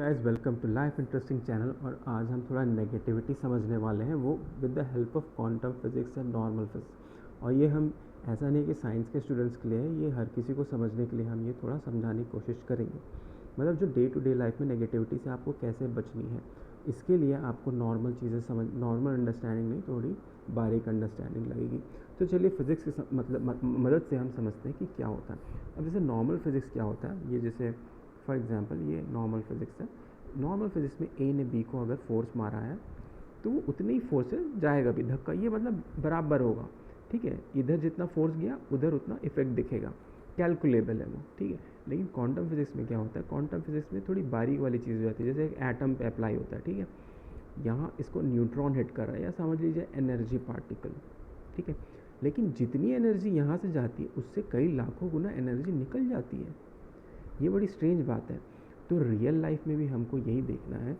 Guys, welcome to life interesting channel. और आज हम थोड़ा नेगेटिविटी समझने वाले हैं, वो with the help of quantum physics and normal physics. और ये हम ऐसा नहीं कि साइंस के स्टूडेंट्स के लिए है, ये हर किसी को समझने के लिए हम ये थोड़ा समझाने की कोशिश करेंगे। मतलब जो डे टू डे लाइफ में नेगेटिविटी से आपको कैसे बचनी है, इसके लिए आपको नॉर्मल चीज़ें समझ, नॉर्मल अंडरस्टैंडिंग नहीं, थोड़ी बारीक अंडरस्टैंडिंग लगेगी। तो चलिए फिज़िक्स की मदद से हम समझते हैं कि क्या होता है। अब जैसे नॉर्मल फिज़िक्स क्या होता है, ये जैसे फॉर एग्जांपल ये नॉर्मल फिज़िक्स है। नॉर्मल फिज़िक्स में ए ने बी को अगर फोर्स मारा है तो वो उतनी ही फोर्स से जाएगा भी, धक्का ये मतलब बराबर होगा, ठीक है। इधर जितना फोर्स गया उधर उतना इफेक्ट दिखेगा, कैलकुलेबल है वो, ठीक है। लेकिन क्वांटम फिज़िक्स में क्या होता है, क्वांटम फिज़िक्स में थोड़ी बारीक वाली चीज़ हो जाती है। जैसे एक एटम पे अप्लाई होता है, ठीक है। यहाँ इसको न्यूट्रॉन हिट कर रहा है, या समझ लीजिए एनर्जी पार्टिकल, ठीक है। लेकिन जितनी एनर्जी यहाँ से जाती है उससे कई लाखों गुना एनर्जी निकल जाती है। ये बड़ी स्ट्रेंज बात है। तो रियल लाइफ में भी हमको यही देखना है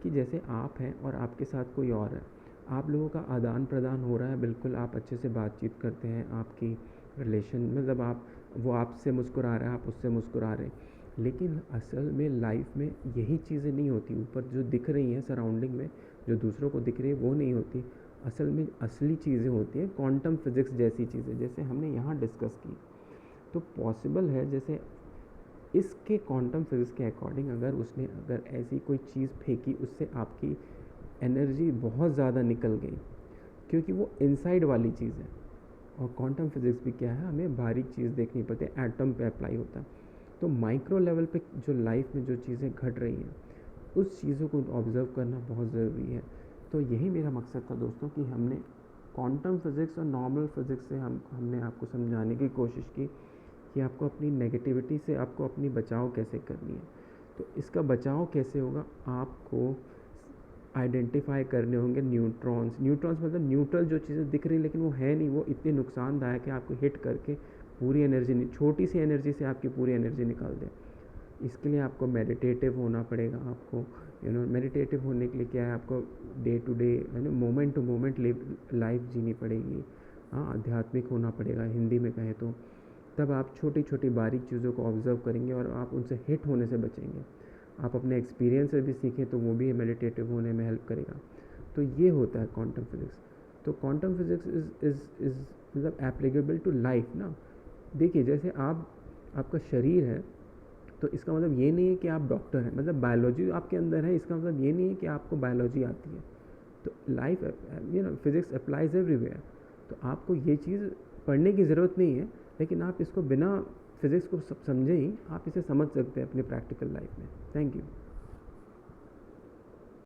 कि जैसे आप हैं और आपके साथ कोई और है, आप लोगों का आदान प्रदान हो रहा है, बिल्कुल आप अच्छे से बातचीत करते हैं, आपकी रिलेशन मतलब आप, वो आपसे मुस्कुरा रहा है, आप उससे मुस्कुरा रहे हैं। लेकिन असल में लाइफ में यही चीज़ें नहीं होती। ऊपर जो दिख रही हैं सराउंडिंग में, जो दूसरों को दिख रही है वो नहीं होती। असल में असली चीज़ें होती हैं क्वांटम फिज़िक्स जैसी चीज़ें, जैसे हमने यहाँ डिस्कस की। तो पॉसिबल है जैसे इसके क्वांटम फिज़िक्स के अकॉर्डिंग अगर ऐसी कोई चीज़ फेंकी, उससे आपकी एनर्जी बहुत ज़्यादा निकल गई, क्योंकि वो इनसाइड वाली चीज़ है। और क्वांटम फिज़िक्स भी क्या है, हमें बारीक चीज़ देखनी पड़ती है, एटम पे अप्लाई होता है। तो माइक्रो लेवल पे जो लाइफ में जो चीज़ें घट रही हैं, उस चीज़ों को ऑब्ज़र्व करना बहुत ज़रूरी है। तो यही मेरा मकसद था दोस्तों, कि हमने क्वांटम फिज़िक्स और नॉर्मल फिज़िक्स से हमने आपको समझाने की कोशिश की कि आपको अपनी नेगेटिविटी से आपको अपनी बचाव कैसे करनी है। तो इसका बचाव कैसे होगा, आपको आइडेंटिफाई करने होंगे न्यूट्रॉन्स मतलब न्यूट्रल जो चीज़ें दिख रही लेकिन वो है नहीं, वो इतनी नुकसानदायक है, आपको हिट करके पूरी एनर्जी, छोटी सी एनर्जी से आपकी पूरी एनर्जी निकाल दें। इसके लिए आपको मेडिटेटिव होना पड़ेगा। आपको मेडिटेटिव होने के लिए क्या है, आपको day to day moment to moment life जीनी पड़ेगी। हाँ, आध्यात्मिक होना पड़ेगा हिंदी में कहें तो। तब आप छोटी छोटी बारीक चीज़ों को ऑब्ज़र्व करेंगे और आप उनसे हिट होने से बचेंगे। आप अपने एक्सपीरियंस से भी सीखें तो वो भी मेडिटेटिव होने में हेल्प करेगा। तो ये होता है क्वांटम फिज़िक्स। तो क्वांटम फिज़िक्स इज़ मतलब एप्लीकेबल टू लाइफ ना। देखिए जैसे आपका शरीर है, तो इसका मतलब ये नहीं है कि आप डॉक्टर हैं, मतलब बायोलॉजी आपके अंदर है, इसका मतलब ये नहीं है कि आपको बायोलॉजी आती है। तो लाइफ फिज़िक्स अप्लाइज एवरीवेयर। तो आपको ये चीज़ पढ़ने की ज़रूरत नहीं है, लेकिन आप इसको बिना फिज़िक्स को समझे ही आप इसे समझ सकते हैं अपनी प्रैक्टिकल लाइफ में। Thank you.